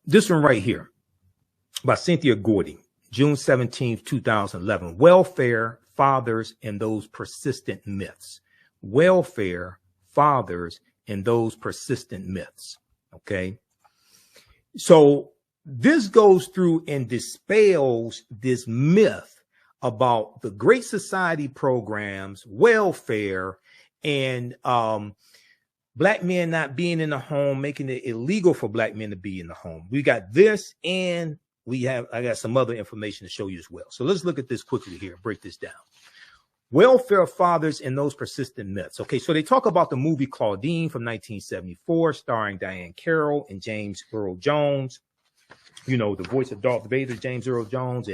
This one right here by Cynthia Gordy, June 17th, 2011. Welfare, fathers, and those persistent myths. Welfare, fathers, and those persistent myths. Okay. So this goes through and dispels this myth about the Great Society programs, welfare, and black men not being in the home, making it illegal for black men to be in the home. We got this, and I got some other information to show you as well. So let's look at this quickly here and break this down. Welfare fathers and those persistent myths. Okay, so they talk about the movie Claudine from 1974, starring Diane Carroll and James Earl Jones. You know, the voice of Darth Vader, James Earl Jones,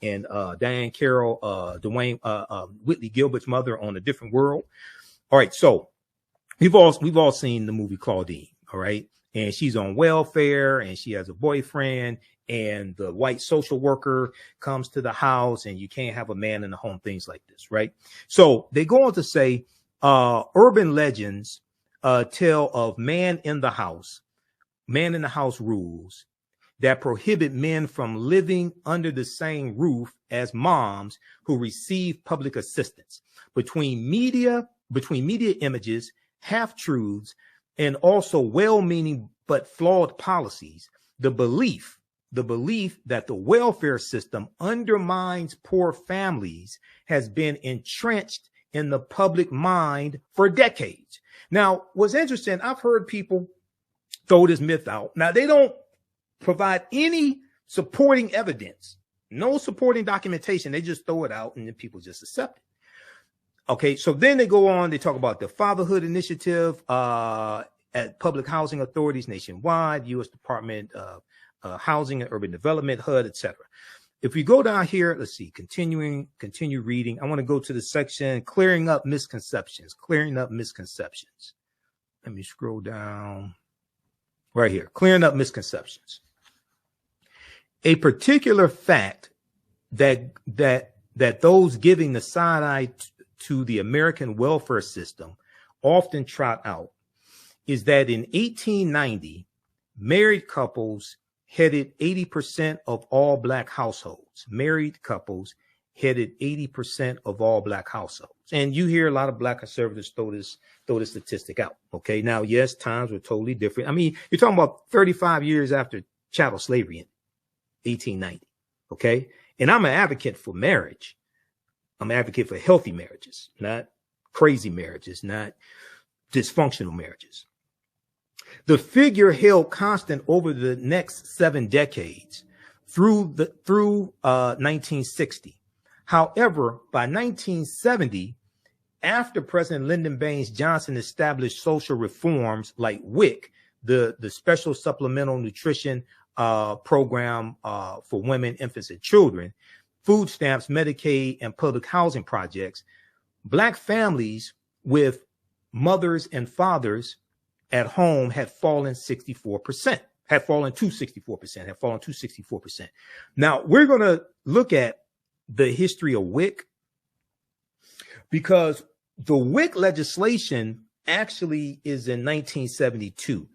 and Diane Carroll, Whitley Gilbert's mother on A Different World. All right, so we've all seen the movie Claudine. All right, and she's on welfare, and she has a boyfriend, and the white social worker comes to the house, and you can't have a man in the home, things like this, right? So they go on to say, urban legends tell of man in the house rules that prohibit men from living under the same roof as moms who receive public assistance. Between media images, half-truths, and also well-meaning but flawed policies, the belief that the welfare system undermines poor families has been entrenched in the public mind for decades. Now, what's interesting, I've heard people throw this myth out. Now, they don't provide any supporting evidence, no supporting documentation. They just throw it out, and then people just accept it. Okay, so then they go on, they talk about the Fatherhood Initiative at public housing authorities nationwide, U.S. Department of Housing and Urban Development, HUD, etc. If we go down here, let's see, continue reading. I want to go to the section, clearing up misconceptions. Let me scroll down right here, clearing up misconceptions. A particular fact that those giving the side eye to the American welfare system often trot out is that in 1890, married couples headed 80% of all black households. Married couples headed 80% of all black households. And you hear a lot of black conservatives throw this statistic out. Okay, now, yes, times were totally different. I mean, you're talking about 35 years after chattel slavery in 1890. Okay, and I'm an advocate for marriage. I'm an advocate for healthy marriages, not crazy marriages, not dysfunctional marriages. The figure held constant over the next 7 decades through 1960. However, by 1970, after President Lyndon Baines Johnson established social reforms like WIC, the Special Supplemental Nutrition Program for women, infants, and children, food stamps, Medicaid, and public housing projects, black families with mothers and fathers at home had fallen to 64%. Now, we're going to look at the history of WIC, because the WIC legislation actually is in 1972.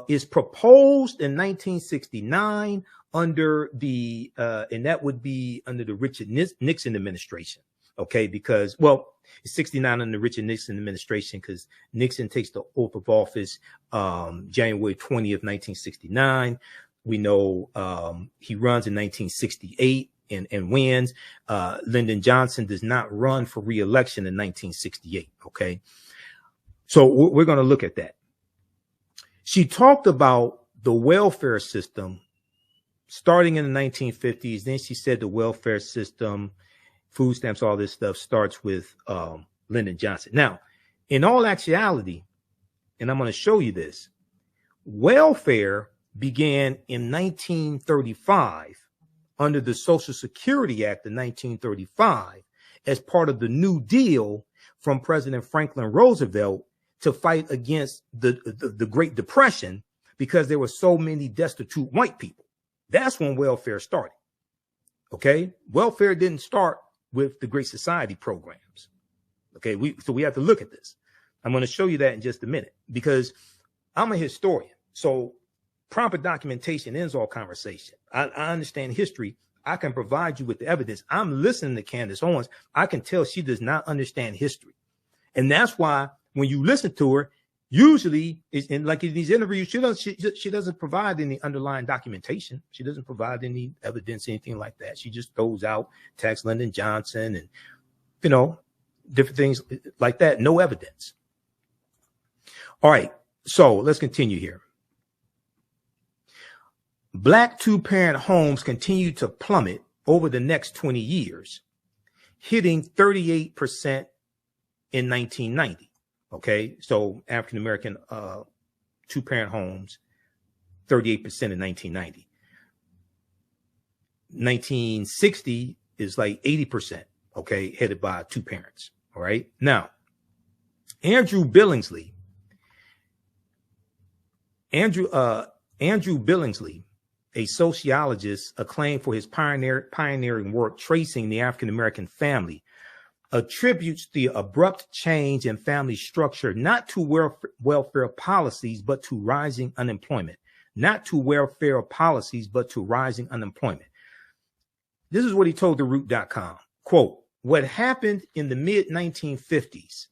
Is proposed in 1969 under the and that would be under the Richard Nixon administration. Okay, because, well, it's 69 under the Richard Nixon administration, because Nixon takes the oath of office January 20th, 1969. We know he runs in 1968 and wins. Lyndon Johnson does not run for re-election in 1968. Okay, so we're going to look at that. She talked about the welfare system starting in the 1950s. Then she said the welfare system, food stamps, all this stuff starts with Lyndon Johnson. Now, in all actuality, and I'm going to show you this, welfare began in 1935 under the Social Security Act of 1935 as part of the New Deal from President Franklin Roosevelt to fight against the Great Depression, because there were so many destitute white people. That's when welfare started. Okay, welfare didn't start with the Great Society programs. Okay, so we have to look at this. I'm going to show you that in just a minute, because I'm a historian. So Proper documentation ends all conversation. I understand history. I can provide you with the evidence. I'm listening to Candace Owens. I can tell she does not understand history. And that's why when you listen to her, usually, in like in these interviews, she doesn't provide any underlying documentation. She doesn't provide any evidence, anything like that. She just throws out Tex Lyndon Johnson and, you know, different things like that. No evidence. All right. So let's continue here. Black two-parent homes continue to plummet over the next 20 years, hitting 38% in 1990. Okay, so African-American two-parent homes, 38% in 1990. 1960 is like 80%, okay, headed by two parents. All right. Now, Andrew Billingsley, a sociologist acclaimed for his pioneering work tracing the African-American family, attributes the abrupt change in family structure not to welfare policies, but to rising unemployment. Not to welfare policies, but to rising unemployment. This is what he told TheRoot.com. Quote, what happened in the mid-1950s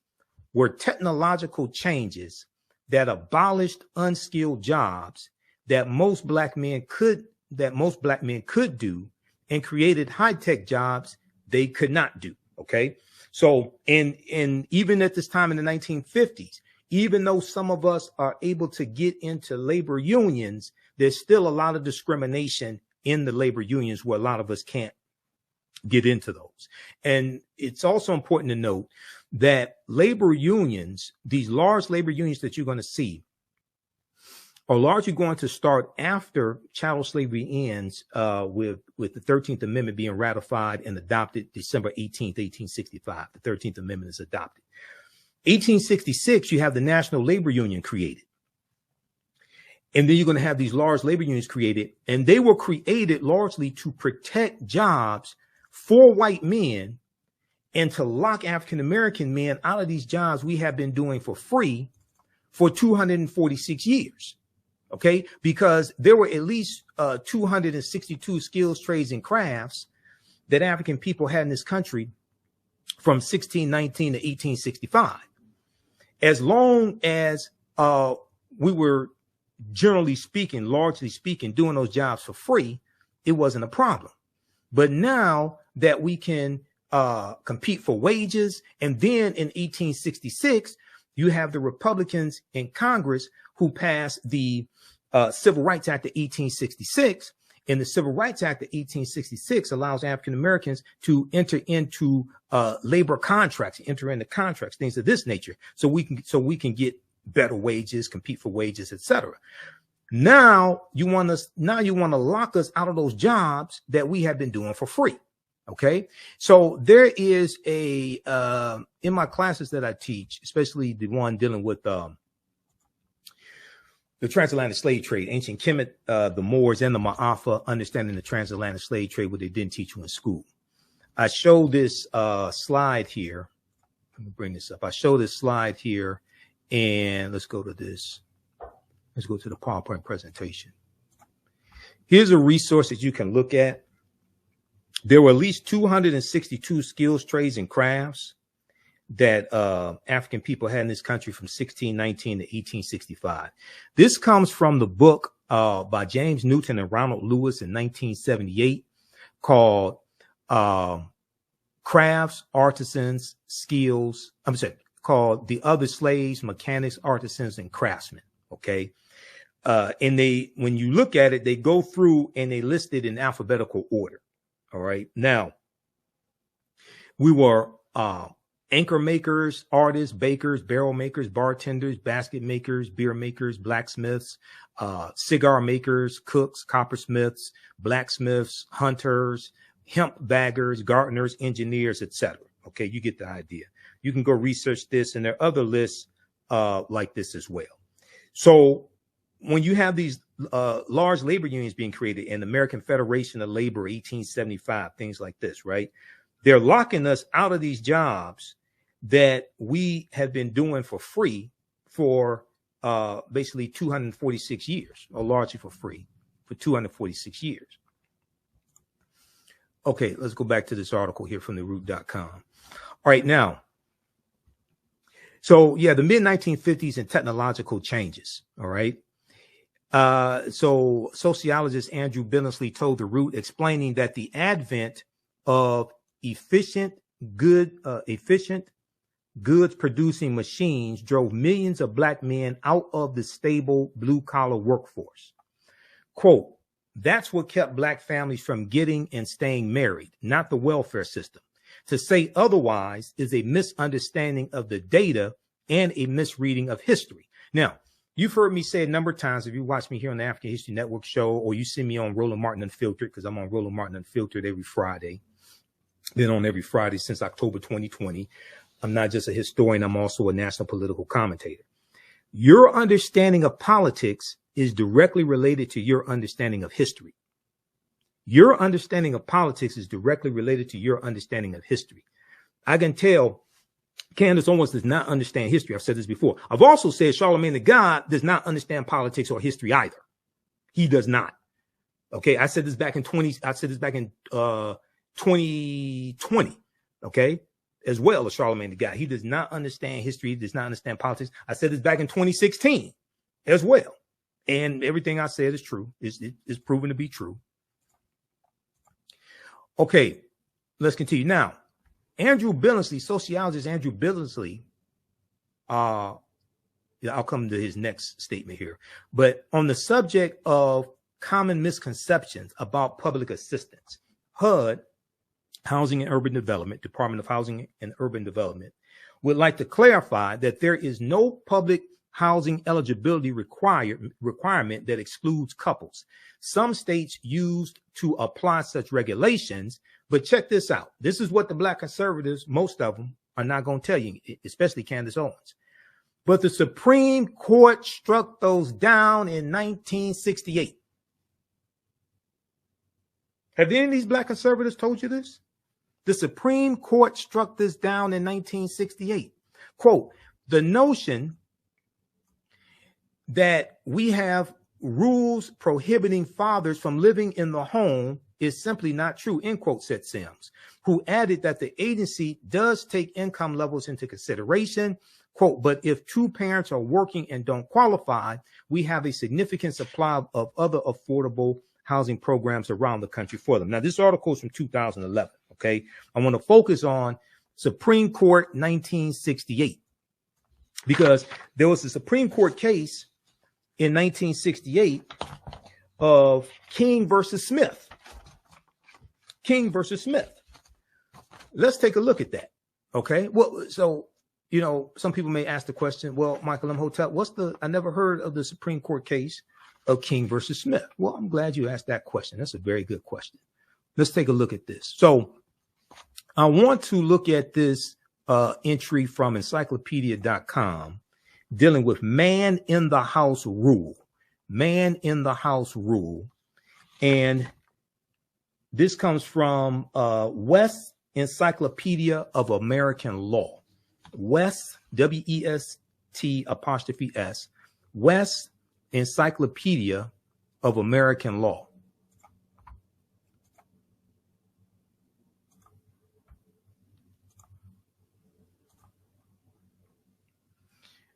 were technological changes that abolished unskilled jobs that most black men could do and created high-tech jobs they could not do. Okay. So, and even at this time in the 1950s, even though some of us are able to get into labor unions, there's still a lot of discrimination in the labor unions where a lot of us can't get into those. And it's also important to note that labor unions, these large labor unions that you're going to see, are largely going to start after chattel slavery ends, with the 13th Amendment being ratified and adopted December 18th, 1865. The 13th Amendment is adopted. 1866, you have the National Labor Union created. And then you're going to have these large labor unions created, and they were created largely to protect jobs for white men and to lock African-American men out of these jobs we have been doing for free for 246 years. Okay, because there were at least 262 skills, trades, and crafts that African people had in this country from 1619 to 1865. As long as we were, generally speaking, largely speaking, doing those jobs for free, it wasn't a problem. But now that we can compete for wages, and then in 1866, you have the Republicans in Congress who passed the Civil Rights Act of 1866. And the Civil Rights Act of 1866 allows African Americans to enter into labor contracts, things of this nature, so we can get better wages, compete for wages, etc. Now you want to lock us out of those jobs that we have been doing for free. Okay, so there is a in my classes that I teach, especially the one dealing with the transatlantic slave trade, ancient Kemet, the Moors, and the Ma'afa, understanding the transatlantic slave trade, what they didn't teach you in school. I show this slide here. Let me bring this up. I show this slide here, and let's go to this. Let's go to the PowerPoint presentation. Here's a resource that you can look at. There were at least 262 skills, trades, and crafts that African people had in this country from 1619 to 1865. This comes from the book by James Newton and Ronald Lewis in 1978 called Crafts, Artisans, Skills. Called The Other Slaves, Mechanics, Artisans, and Craftsmen. Okay. And when you look at it, they go through and they list it in alphabetical order. All right. Now, we were anchor makers, artists, bakers, barrel makers, bartenders, basket makers, beer makers, blacksmiths, cigar makers, cooks, coppersmiths, blacksmiths, hunters, hemp baggers, gardeners, engineers, etc. Okay, you get the idea. You can go research this, and there are other lists like this as well. So when you have these large labor unions being created in the American Federation of Labor, 1875, things like this, right? They're locking us out of these jobs that we have been doing for free for basically 246 years, or largely for free for 246 years. Okay, let's go back to this article here from theroot.com. All right, now, so yeah, the mid-1950s and technological changes, all right? So sociologist Andrew Billingsley told The Root, explaining that the advent of efficient goods producing machines drove millions of black men out of the stable blue collar workforce. Quote, that's what kept black families from getting and staying married, not the welfare system. To say otherwise is a misunderstanding of the data and a misreading of history. Now, you've heard me say a number of times, if you watch me here on the African History Network show, or you see me on Roland Martin Unfiltered, because I'm on Roland Martin Unfiltered every Friday. Been on every Friday since October 2020. I'm not just a historian, I'm also a national political commentator. Your understanding of politics is directly related to your understanding of history. Your understanding of politics is directly related to your understanding of history. I can tell Candace Owens does not understand history. I've said this before. I've also said Charlemagne the God does not understand politics or history either. He does not. Okay, I said this back in 2020. Okay, as well as Charlemagne the God. He does not understand history. He does not understand politics. I said this back in 2016 as well. And everything I said is true. It's proven to be true. Okay, let's continue. Now, Andrew Billingsley, sociologist Andrew Billingsley, I'll come to his next statement here. But on the subject of common misconceptions about public assistance, HUD, Housing and Urban Development, Department of Housing and Urban Development, would like to clarify that there is no public housing eligibility requirement that excludes couples. Some states used to apply such regulations, but check this out. This is what the black conservatives, most of them, are not going to tell you, especially Candace Owens. But the Supreme Court struck those down in 1968. Have any of these black conservatives told you this? The Supreme Court struck this down in 1968. Quote, the notion that we have rules prohibiting fathers from living in the home is simply not true, end quote, said Sims, who added that the agency does take income levels into consideration, quote, but if two parents are working and don't qualify, we have a significant supply of other affordable housing programs around the country for them. Now, this article is from 2011, okay? I want to focus on Supreme Court 1968, because there was a Supreme Court case in 1968 of King versus Smith. King versus Smith. Let's take a look at that. Okay. Well, so, you know, some people may ask the question, well, Michael Imhotep, I never heard of the Supreme Court case of King versus Smith. Well, I'm glad you asked that question. That's a very good question. Let's take a look at this. So I want to look at this entry from encyclopedia.com dealing with man in the house rule. Man in the house rule. And this comes from West Encyclopedia of American Law. West, W-E-S-T''S, West Encyclopedia of American Law.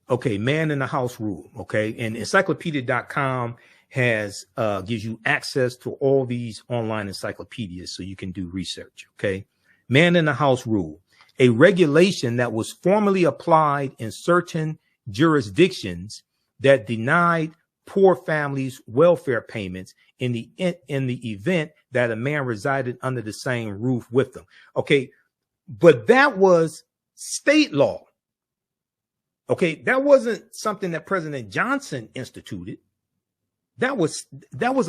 Okay, man in the house rule. Okay, and encyclopedia.com has gives you access to all these online encyclopedias so you can do research. Okay, man in the house rule, a regulation that was formally applied in certain jurisdictions that denied poor families welfare payments in the event that a man resided under the same roof with them. Okay, but that was state law. Okay, that wasn't something that President Johnson instituted. That was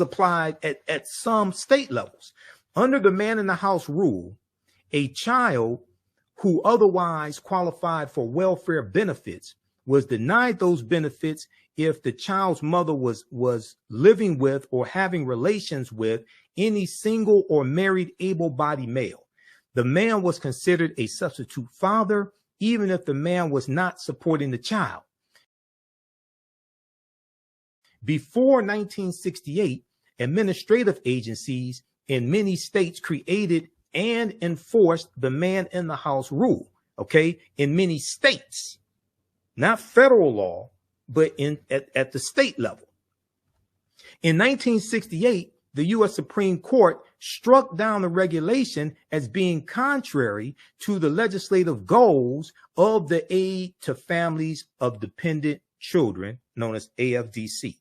applied at some state levels. Under the man in the house rule, a child who otherwise qualified for welfare benefits was denied those benefits if the child's mother was living with or having relations with any single or married able-bodied male. The man was considered a substitute father, even if the man was not supporting the child. Before 1968, administrative agencies in many states created and enforced the man in the house rule. Okay, in many states, not federal law, but at the state level. In 1968, the U.S. Supreme Court struck down the regulation as being contrary to the legislative goals of the Aid to Families of Dependent Children, known as AFDC.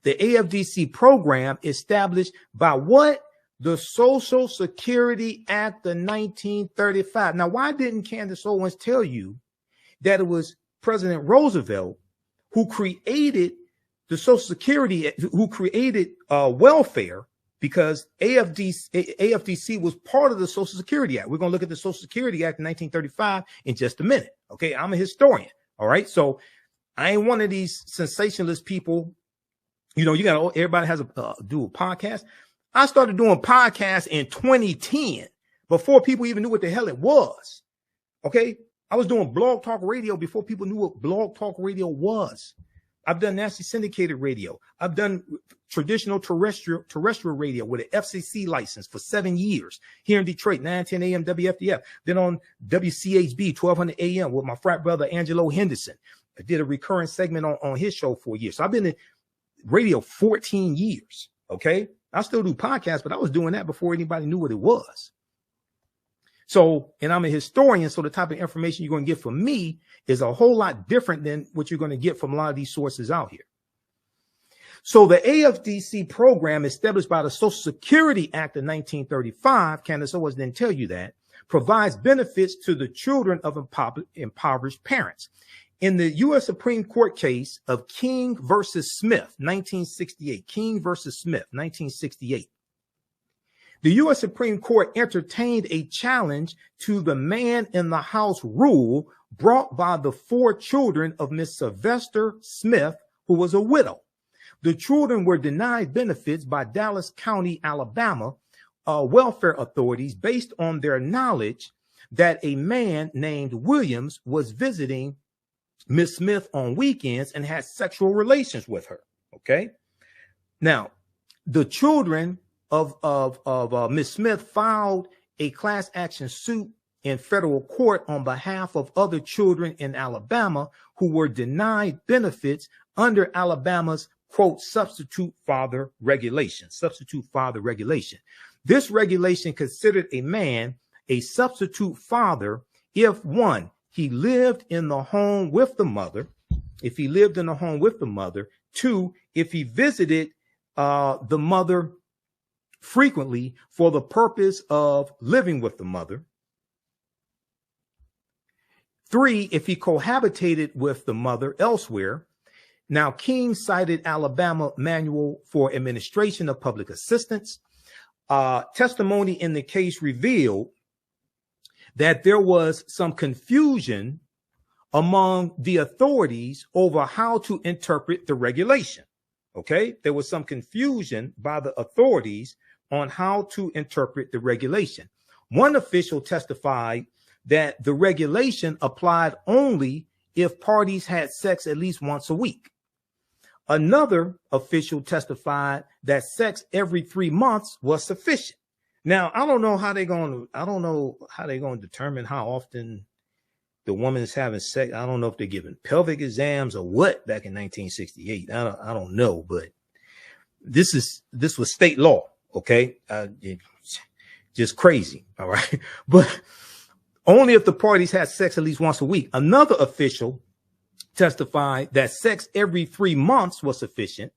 The AFDC program established by what? The Social Security Act of 1935. Now, why didn't Candace Owens tell you that it was President Roosevelt who created the Social Security, who created welfare? Because AFDC was part of the Social Security Act. We're going to look at the Social Security Act in 1935 in just a minute. Okay, I'm a historian. All right, so I ain't one of these sensationalist people. You know, you got everybody has do a podcast. I started doing podcasts in 2010 before people even knew what the hell it was. Okay, I was doing blog talk radio before people knew what blog talk radio was. I've done nationally syndicated radio. I've done traditional terrestrial radio with an FCC license for 7 years here in Detroit, 910 AM WFDF. Then on WCHB 1200 AM with my frat brother Angelo Henderson. I did a recurring segment on his show for a year. So I've been in radio 14 years. Okay, I still do podcasts, but I was doing that before anybody knew what it was. So, and I'm a historian, so the type of information you're going to get from me is a whole lot different than what you're going to get from a lot of these sources out here. So the AFDC program established by the Social Security Act of 1935, Candace Owens didn't tell you that, provides benefits to the children of impoverished parents. In the U.S. Supreme Court case of King versus Smith, 1968, King versus Smith, 1968, the U.S. Supreme Court entertained a challenge to the man in the house rule brought by the 4 children of Miss Sylvester Smith, who was a widow. The children were denied benefits by Dallas County, Alabama, welfare authorities based on their knowledge that a man named Williams was visiting Miss Smith on weekends and had sexual relations with her. Okay. Now, the children of Miss Smith filed a class action suit in federal court on behalf of other children in Alabama who were denied benefits under Alabama's, quote, substitute father regulation. This regulation considered a man a substitute father if, one, he lived in the home with the mother, two, if he visited the mother frequently for the purpose of living with the mother, 3, if he cohabitated with the mother elsewhere. Now, King cited Alabama Manual for Administration of Public Assistance. Testimony in the case revealed that there was some confusion among the authorities over how to interpret the regulation. Okay, there was some confusion by the authorities on how to interpret the regulation. One official testified that the regulation applied only if parties had sex at least once a week. Another official testified that sex every 3 months was sufficient. Now, I don't know how they're going to determine how often the woman is having sex. I don't know if they're giving pelvic exams or what back in 1968. I don't know, but this was state law. Okay. Just crazy. All right. But only if the parties had sex at least once a week. Another official testified that sex every 3 months was sufficient.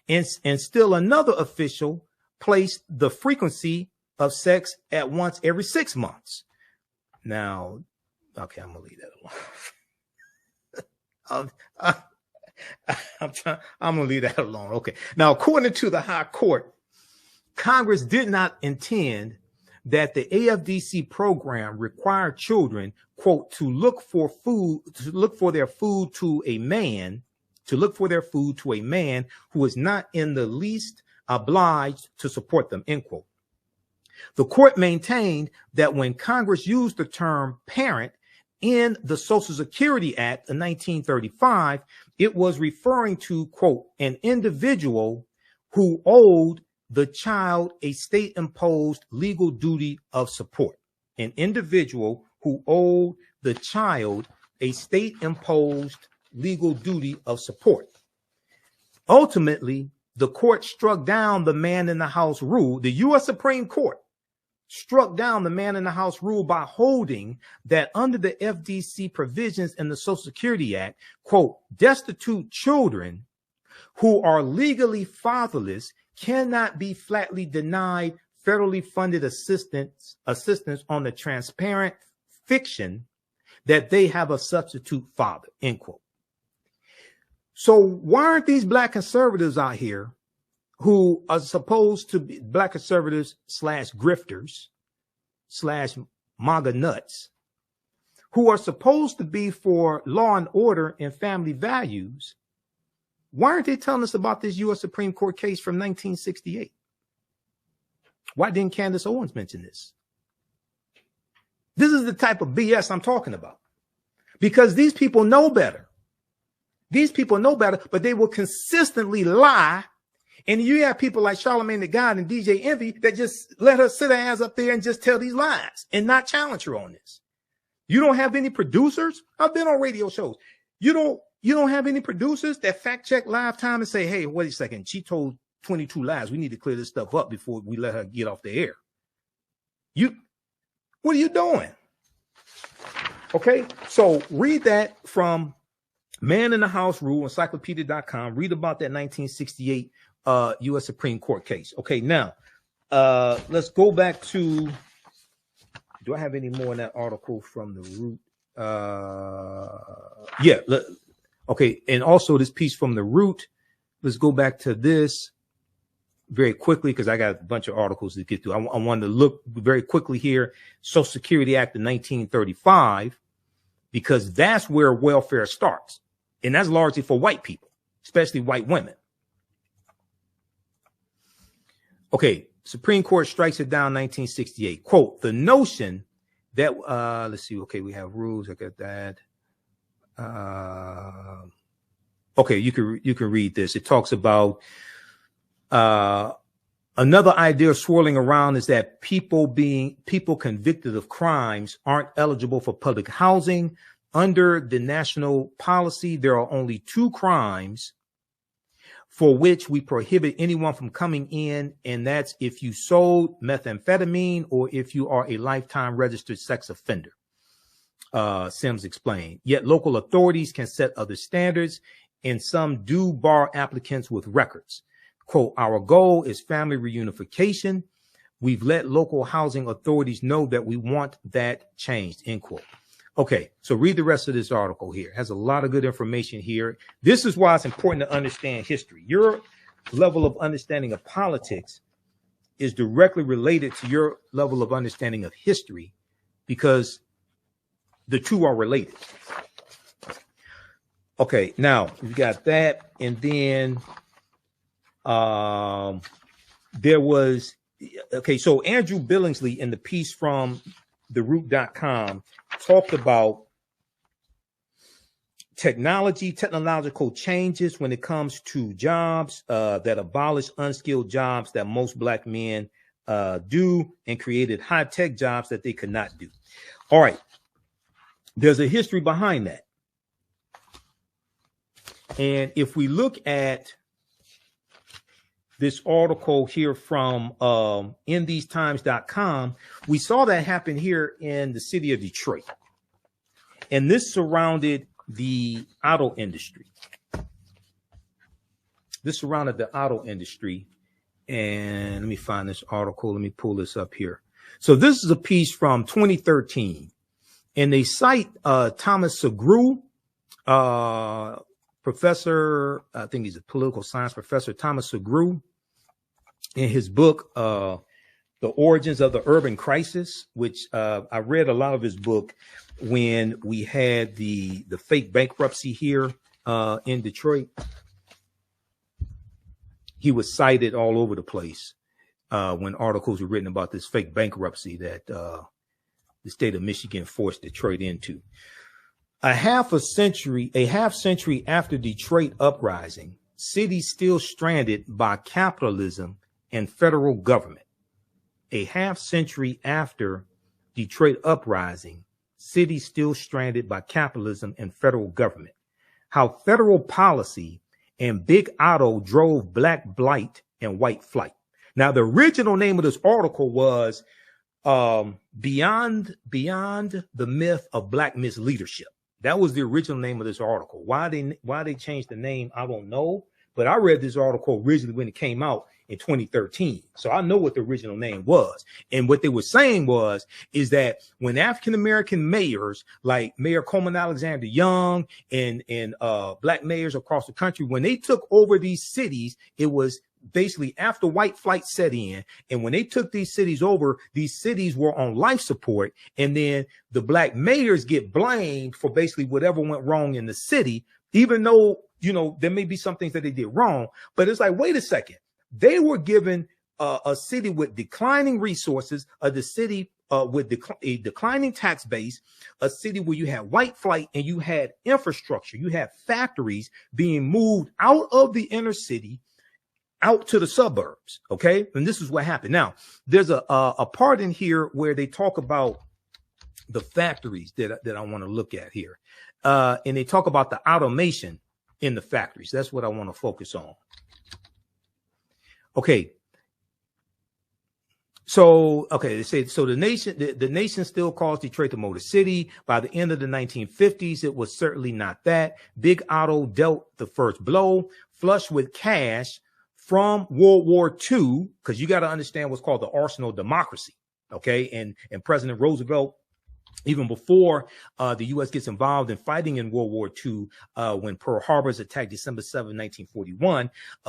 And still another official placed the frequency of sex at once every 6 months. Now, okay, I'm going to leave that alone. I'm going to leave that alone. Okay. Now, according to the High Court, Congress did not intend that the AFDC program required children, quote, to look for their food to a man who is not in the least obliged to support them, end quote. The court maintained that when Congress used the term parent, in the Social Security Act of 1935, it was referring to, quote, an individual who owed the child a state-imposed legal duty of support. An individual who owed the child a state-imposed legal duty of support. Ultimately, the court struck down the man in the house rule. The U.S. Supreme Court struck down the man in the house rule by holding that under the FDC provisions in the Social Security Act, quote, destitute children who are legally fatherless cannot be flatly denied federally funded assistance on the transparent fiction that they have a substitute father, end quote. So why aren't these black conservatives out here who are supposed to be black conservatives / grifters / MAGA nuts, who are supposed to be for law and order and family values? Why aren't they telling us about this U.S. Supreme Court case from 1968? Why didn't Candace Owens mention this? This is the type of BS I'm talking about, because these people know better. These people know better, but they will consistently lie. And you have people like Charlamagne the God and DJ Envy that just let her sit her ass up there and just tell these lies and not challenge her on this. You don't have any producers. I've been on radio shows. You don't have any producers that fact check live time and say, hey, wait a second, she told 22 lies. We need to clear this stuff up before we let her get off the air. What are you doing? Okay, so read that from Man in the House Rule, encyclopedia.com. Read about that 1968 U.S. Supreme Court case. Okay, now let's go back to, do I have any more in that article from the Root? Okay, and also this piece from the Root. Let's go back to this very quickly because I got a bunch of articles to get through. I wanted to look very quickly here. Social Security Act of 1935, because that's where welfare starts. And that's largely for white people, especially white women. Okay, Supreme Court strikes it down 1968. Quote, the notion that, let's see, okay, we have rules. I got that. Okay, you can read this. It talks about another idea swirling around is that people convicted of crimes aren't eligible for public housing. Under the national policy, there are only 2 crimes for which we prohibit anyone from coming in, and that's if you sold methamphetamine or if you are a lifetime registered sex offender. Sims explained. Yet local authorities can set other standards, and some do bar applicants with records. Quote, our goal is family reunification. We've let local housing authorities know that we want that changed, end quote. Okay, so read the rest of this article here. It has a lot of good information here. This is why it's important to understand history. Your level of understanding of politics is directly related to your level of understanding of history, because the two are related. Okay, now we got that, and then there was, okay, so Andrew Billingsley in the piece from theroot.com talked about technological changes when it comes to jobs that abolish unskilled jobs that most black men do and created high-tech jobs that they could not do. All right, there's a history behind that. And if we look at this article here from InTheseTimes.com, we saw that happen here in the city of Detroit. And this surrounded the auto industry. This surrounded the auto industry. And let me find this article. Let me pull this up here. So this is a piece from 2013. And they cite Thomas Segru, professor, I think he's a political science professor, Thomas Segru, in his book, The Origins of the Urban Crisis, which I read a lot of his book when we had the fake bankruptcy here in Detroit. He was cited all over the place when articles were written about this fake bankruptcy that the state of Michigan forced Detroit into. A half century after Detroit uprising, cities still stranded by capitalism and federal government. A half century after Detroit uprising, cities still stranded by capitalism and federal government. How federal policy and Big Auto drove black blight and white flight. Now, the original name of this article was Beyond the Myth of Black Misleadership. That was the original name of this article. Why they changed the name, I don't know. But I read this article originally when it came out in 2013. So I know what the original name was. And what they were saying is that when African-American mayors like Mayor Coleman Alexander Young and black mayors across the country, when they took over these cities, it was basically after white flight set in. And when they took these cities over, these cities were on life support. And then the black mayors get blamed for basically whatever went wrong in the city, even though, you know, there may be some things that they did wrong. But it's like, wait a second. They were given a city with declining resources, the city with a declining tax base, a city where you had white flight and you had infrastructure. You had factories being moved out of the inner city out to the suburbs. Okay. And this is what happened. Now, there's a part in here where they talk about the factories that I want to look at here. And they talk about the automation in the factories. That's what I want to focus on. Okay. So, okay, they say, so the nation still calls Detroit the Motor City. By the end of the 1950s, it was certainly not that. Big Auto dealt the first blow, flush with cash from World War II, because you got to understand what's called the arsenal of democracy. Okay. And President Roosevelt, even before the U.S. gets involved in fighting in World War II, when Pearl Harbor's attacked December 7, 1941,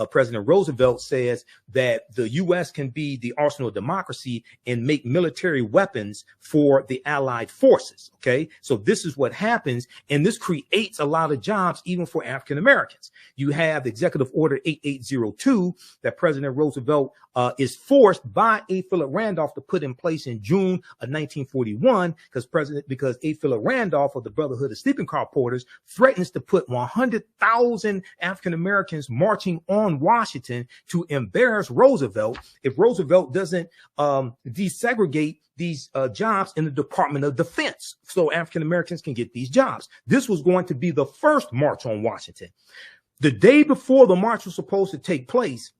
President Roosevelt says that the U.S. can be the arsenal of democracy and make military weapons for the Allied forces. Okay, so this is what happens, and this creates a lot of jobs even for African Americans. You have Executive Order 8802 that President Roosevelt is forced by A. Philip Randolph to put in place in June of 1941 because A. Philip Randolph of the Brotherhood of Sleeping Car Porters threatens to put 100,000 African Americans marching on Washington to embarrass Roosevelt if Roosevelt doesn't desegregate these jobs in the Department of Defense so African Americans can get these jobs. This was going to be the first march on Washington. The day before the march was supposed to take place,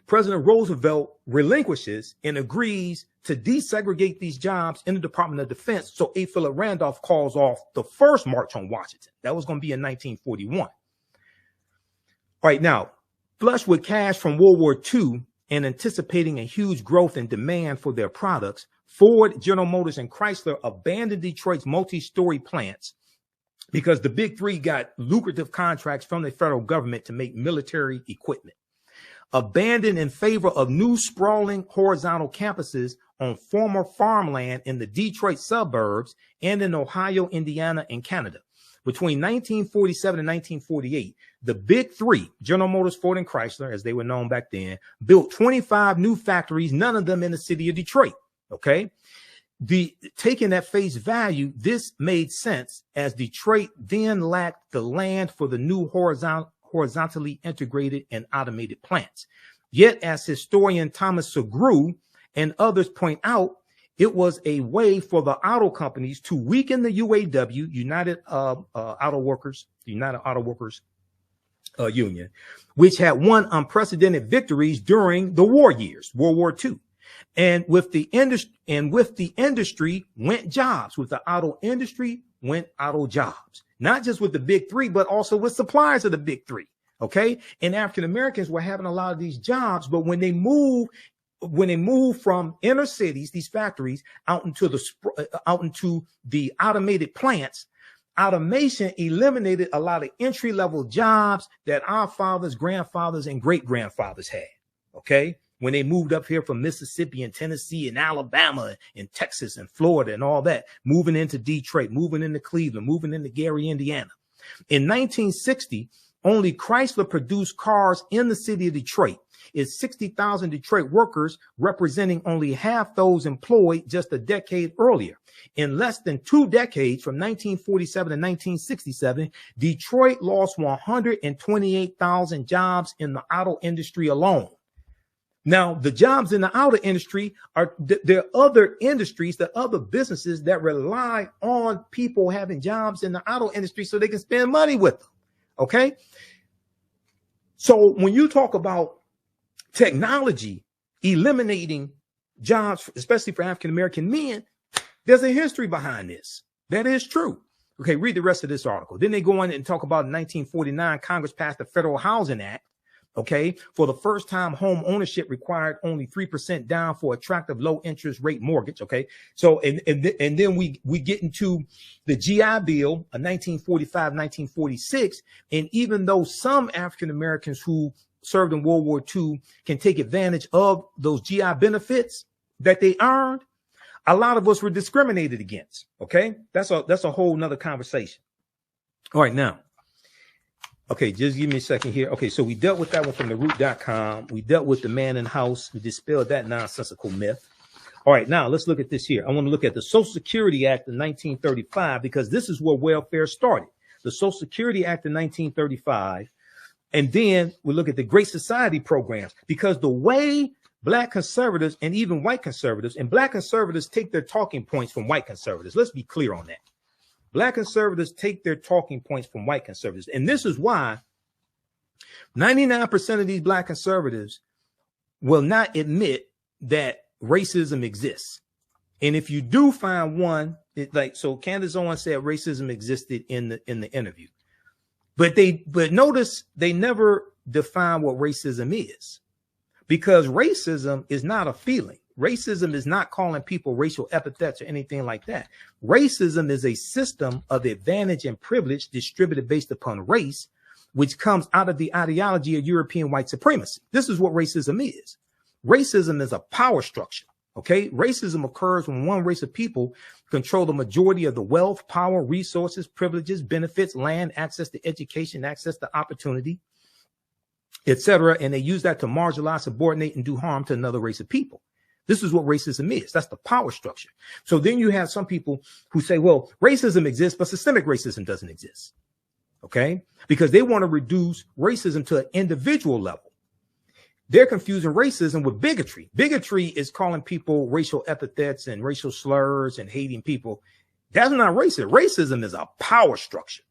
President Roosevelt relinquishes and agrees to desegregate these jobs in the Department of Defense. So A. Philip Randolph calls off the first march on Washington. That was going to be in 1941. All right, now, flush with cash from World War II and anticipating a huge growth in demand for their products, Ford, General Motors, and Chrysler abandoned Detroit's multi-story plants because the big three got lucrative contracts from the federal government to make military equipment. Abandoned in favor of new sprawling horizontal campuses on former farmland in the Detroit suburbs and in Ohio, Indiana, and Canada. Between 1947 and 1948, the big three, General Motors, Ford, and Chrysler, as they were known back then, built 25 new factories, none of them in the city of Detroit. Okay. Taking at face value, this made sense as Detroit then lacked the land for the new horizontally integrated and automated plants. Yet, as historian Thomas Segru and others point out, it was a way for the auto companies to weaken the UAW, United Auto Workers Union, which had won unprecedented victories during the war years, World War II. And with the industry went jobs. With the auto industry went auto jobs. Not just with the big three, but also with suppliers of the big three. Okay. And African Americans were having a lot of these jobs, but when they move from inner cities, these factories out into the automated plants, automation eliminated a lot of entry-level jobs that our fathers, grandfathers, and great-grandfathers had. Okay. When they moved up here from Mississippi and Tennessee and Alabama and Texas and Florida and all that, moving into Detroit, moving into Cleveland, moving into Gary, Indiana. In 1960, only Chrysler produced cars in the city of Detroit. It's 60,000 Detroit workers, representing only half those employed just a decade earlier. In less than 2 decades, from 1947 to 1967, Detroit lost 128,000 jobs in the auto industry alone. Now, the jobs in the auto industry are, there are other industries, the other businesses that rely on people having jobs in the auto industry so they can spend money with them. Okay. So when you talk about technology eliminating jobs, especially for African-American men, there's a history behind this. That is true. Okay, read the rest of this article. Then they go on and talk about in 1949, Congress passed the Federal Housing Act. Okay, for the first time, home ownership required only 3% down for attractive low interest rate mortgage. Okay, so and then we get into the GI Bill of 1945, 1946. And even though some African Americans who served in World War II can take advantage of those GI benefits that they earned, a lot of us were discriminated against. Okay, that's a whole nother conversation. All right, now. Okay, just give me a second here. Okay, so we dealt with that one from theroot.com. We dealt with the man in house. We dispelled that nonsensical myth. All right, now let's look at this here. I want to look at the Social Security Act of 1935, because this is where welfare started. The Social Security Act of 1935. And then we look at the Great Society programs, because the way Black conservatives and even white conservatives, and Black conservatives take their talking points from white conservatives. Let's be clear on that. Black conservatives take their talking points from white conservatives. And this is why 99% of these Black conservatives will not admit that racism exists. And if you do find one, so Candace Owens said racism existed in the interview. But notice they never define what racism is, because racism is not a feeling. Racism is not calling people racial epithets or anything like that. Racism is a system of advantage and privilege distributed based upon race, which comes out of the ideology of European white supremacy. This is what racism is. Racism is a power structure. Okay. Racism occurs when one race of people control the majority of the wealth, power, resources, privileges, benefits, land, access to education, access to opportunity, etc. And they use that to marginalize, subordinate, and do harm to another race of people. This is what racism is. That's the power structure. So then you have some people who say, well, racism exists, but systemic racism doesn't exist. Okay? Because they want to reduce racism to an individual level. They're confusing racism with bigotry. Bigotry is calling people racial epithets and racial slurs and hating people. That's not racism. Racism is a power structure.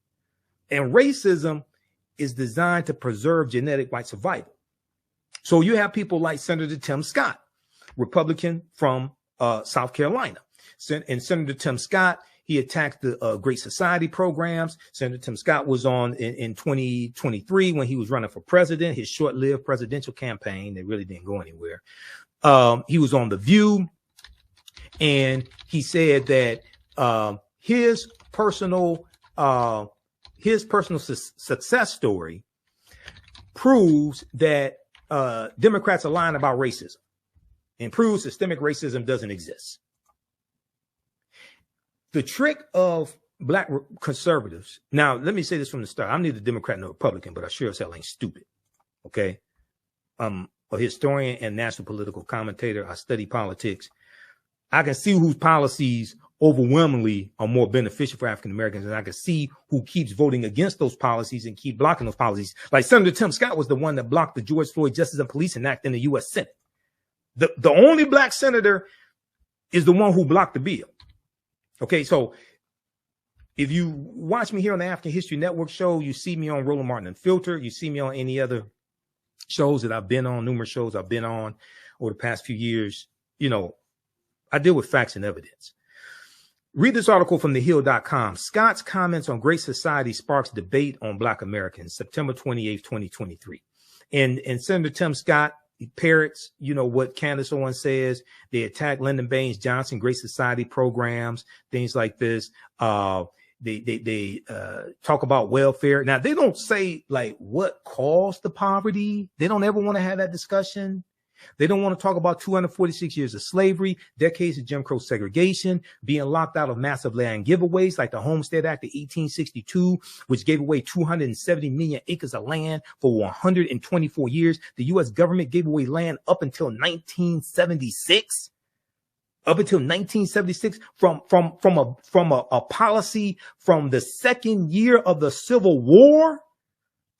And racism is designed to preserve genetic white survival. So you have people like Senator Tim Scott, Republican from South Carolina. And Senator Tim Scott, he attacked the Great Society programs. Senator Tim Scott was on in 2023 when he was running for president, his short-lived presidential campaign. They really didn't go anywhere. He was on The View, and he said that his personal success story proves that Democrats are lying about racism, and proves systemic racism doesn't exist. The trick of Black conservatives. Now, let me say this from the start. I'm neither Democrat nor Republican, but I sure as hell ain't stupid. Okay. I'm a historian and national political commentator. I study politics. I can see whose policies overwhelmingly are more beneficial for African Americans, and I can see who keeps voting against those policies and keep blocking those policies. Like Senator Tim Scott was the one that blocked the George Floyd Justice and Policing Act in the U.S. Senate. The only Black senator is the one who blocked the bill. Okay, so if you watch me here on the African History Network show, you see me on Roland Martin Unfiltered. You see me on any other shows that I've been on, numerous shows I've been on over the past few years. You know, I deal with facts and evidence. Read this article from thehill.com. Scott's comments on Great Society sparks debate on Black Americans, September 28th, 2023. And Senator Tim Scott, he parrots, you know, what Candace Owens says. They attack Lyndon Baines Johnson, Great Society programs, things like this. They talk about welfare. Now, they don't say like what caused the poverty. They don't ever want to have that discussion. They don't want to talk about 246 years of slavery, decades of Jim Crow segregation, being locked out of massive land giveaways like the Homestead Act of 1862, which gave away 270 million acres of land for 124 years. The U.S. government gave away land up until 1976. Up until 1976, from a policy from the second year of the Civil War.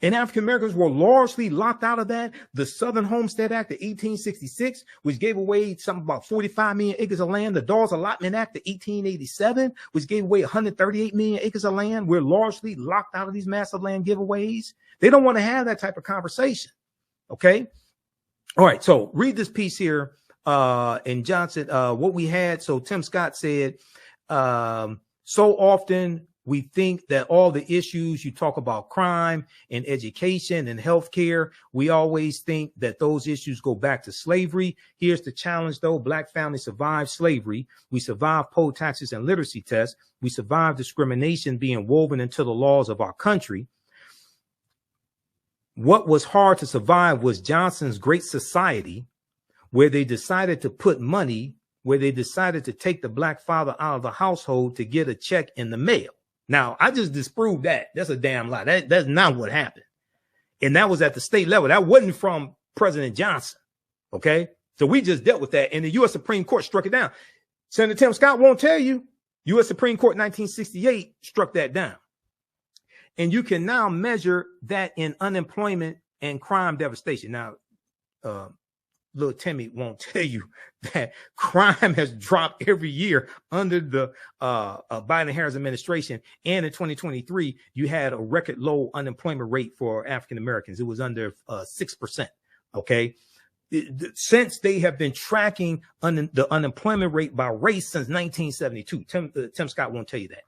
And African Americans were largely locked out of that. The Southern Homestead Act of 1866, which gave away something about 45 million acres of land. The Dawes Allotment Act of 1887, which gave away 138 million acres of land. We're largely locked out of these massive land giveaways. They don't want to have that type of conversation. Okay. All right. So read this piece here. And Johnson, what we had. So Tim Scott said, so often we think that all the issues you talk about, crime and education and healthcare, we always think that those issues go back to slavery. Here's the challenge, though. Black families survived slavery. We survived poll taxes and literacy tests. We survived discrimination being woven into the laws of our country. What was hard to survive was Johnson's Great Society, where they decided to put money, where they decided to take the black father out of the household to get a check in the mail. Now, I just disproved that. That's a damn lie. That's not what happened. And that was at the state level. That wasn't from President Johnson. Okay. So we just dealt with that. And the U.S. Supreme Court struck it down. Senator Tim Scott won't tell you. U.S. Supreme Court 1968 struck that down. And you can now measure that in unemployment and crime devastation. Now, little Timmy won't tell you that crime has dropped every year under the Biden-Harris administration. And in 2023, you had a record low unemployment rate for African Americans. It was under 6%. Okay. Since they have been tracking the unemployment rate by race since 1972. Tim Scott won't tell you that.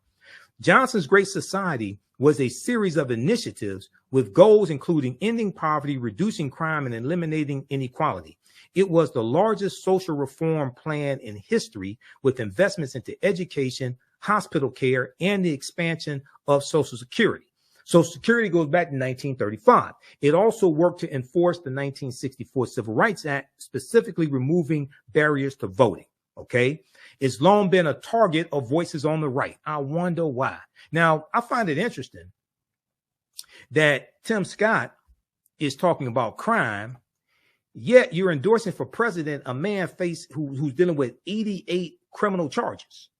Johnson's Great Society was a series of initiatives with goals including ending poverty, reducing crime, and eliminating inequality. It was the largest social reform plan in history, with investments into education, hospital care, and the expansion of Social Security. Social Security goes back to 1935. It also worked to enforce the 1964 Civil Rights Act, specifically removing barriers to voting. Okay. It's long been a target of voices on the right. I wonder why. Now, I find it interesting that Tim Scott is talking about crime, yet you're endorsing for president a man who's dealing with 88 criminal charges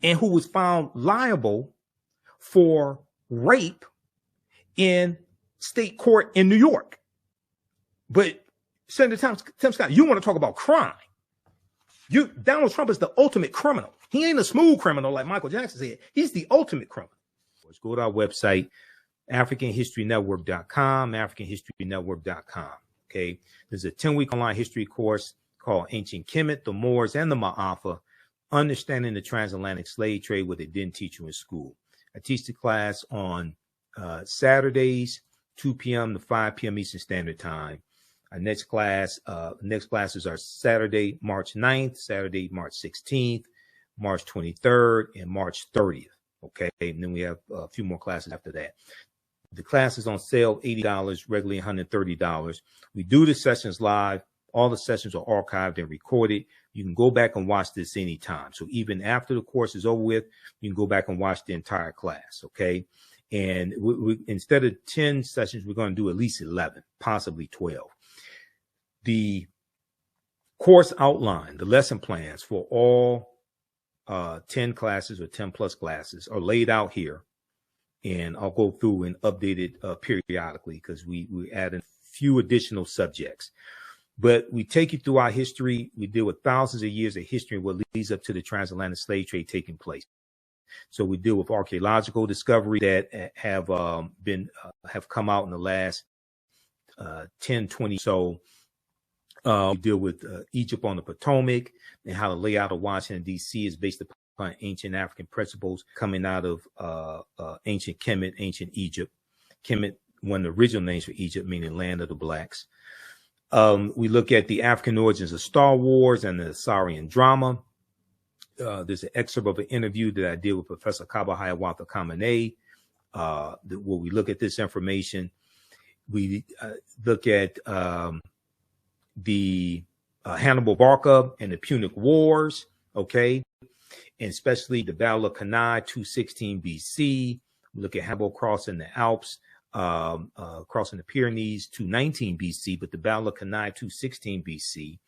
and who was found liable for rape in state court in New York. But Senator Tim Scott, you want to talk about crime. Donald Trump is the ultimate criminal. He ain't a smooth criminal like Michael Jackson said. He's the ultimate criminal. Let's go to our website, AfricanHistoryNetwork.com, AfricanHistoryNetwork.com. Okay. There's a 10-week online history course called Ancient Kemet, the Moors, and the Ma'afa, Understanding the Transatlantic Slave Trade, what they didn't teach you in school. I teach the class on Saturdays, 2 p.m. to 5 p.m. Eastern Standard Time. Our next classes are Saturday, March 9th, Saturday, March 16th, March 23rd, and March 30th. Okay. And then we have a few more classes after that. The class is on sale, $80, regularly $130. We do the sessions live. All the sessions are archived and recorded. You can go back and watch this anytime. So even after the course is over with, you can go back and watch the entire class. Okay. And we instead of 10 sessions, we're going to do at least 11, possibly 12. The course outline, the lesson plans for all 10 classes or 10 plus classes are laid out here. And I'll go through and update it periodically because we add a few additional subjects. But we take you through our history. We deal with thousands of years of history and what leads up to the transatlantic slave trade taking place. So we deal with archaeological discovery that have come out in the last 10, 20. So we deal with Egypt on the Potomac and how the layout of Washington, D.C. is based upon ancient African principles coming out of ancient Kemet, ancient Egypt. Kemet, one of the original names for Egypt, meaning land of the blacks. We look at the African origins of Star Wars and the Assyrian drama. There's an excerpt of an interview that I did with Professor Kaba Hiawatha Kamene, where we look at this information. We look at the Hannibal Barca and the Punic Wars, okay, and especially the Battle of Cannae, 216 BC. We look at Hannibal crossing the Alps, crossing the Pyrenees, 219 BC, but the Battle of Cannae, 216 BC.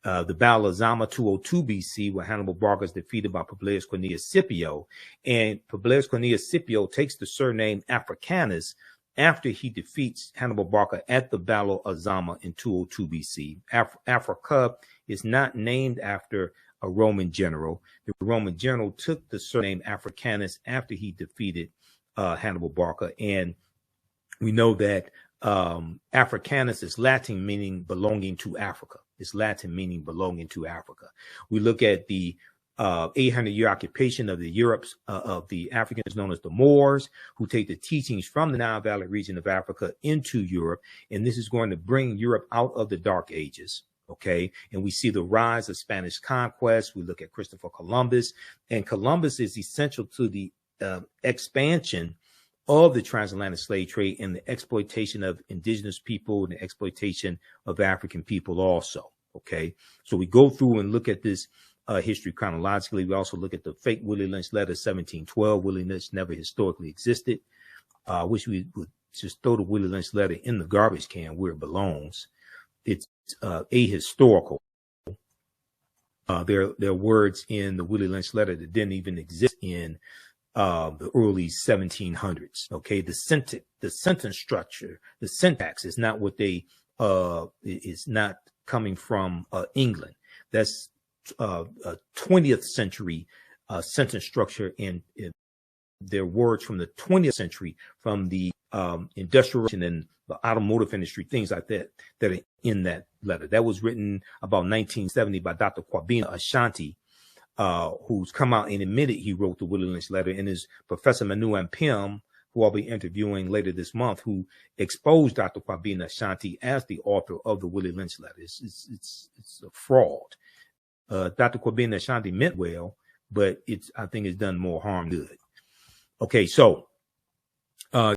The Battle of Zama, 202 BC, where Hannibal Barca is defeated by Publius Cornelius Scipio. And Publius Cornelius Scipio takes the surname Africanus after he defeats Hannibal Barca at the Battle of Zama in 202 BC. Africa is not named after a Roman general. The Roman general took the surname Africanus after he defeated Hannibal Barca. And we know that Africanus is Latin, meaning belonging to Africa. It's Latin, meaning belonging to Africa. We look at the 800-year occupation of the Europes of the Africans known as the Moors, who take the teachings from the Nile Valley region of Africa into Europe. And this is going to bring Europe out of the Dark Ages. Okay. And we see the rise of Spanish conquest. We look at Christopher Columbus, and Columbus is essential to the expansion of the transatlantic slave trade and the exploitation of indigenous people and the exploitation of African people also. Okay. So we go through and look at this history chronologically. We also look at the fake Willie Lynch letter, 1712. Willie Lynch never historically existed. I wish we would just throw the Willie Lynch letter in the garbage can where it belongs. It's ahistorical. There are words in the Willie Lynch letter that didn't even exist in the early 1700s. Okay, the sentence structure, the syntax is not what they is not coming from England. That's 20th century sentence structure, and their words from the 20th century, from the industrial and the automotive industry, things like that, that are in that letter. That was written about 1970 by Dr. Kwabena Ashanti, who's come out and admitted he wrote the Willie Lynch letter, and is Professor Manu Ampim, who I'll be interviewing later this month, who exposed Dr. Kwabena Ashanti as the author of the Willie Lynch letter. It's a fraud. Dr. Kwabena Ashanti meant well, but I think it's done more harm than good. Okay, so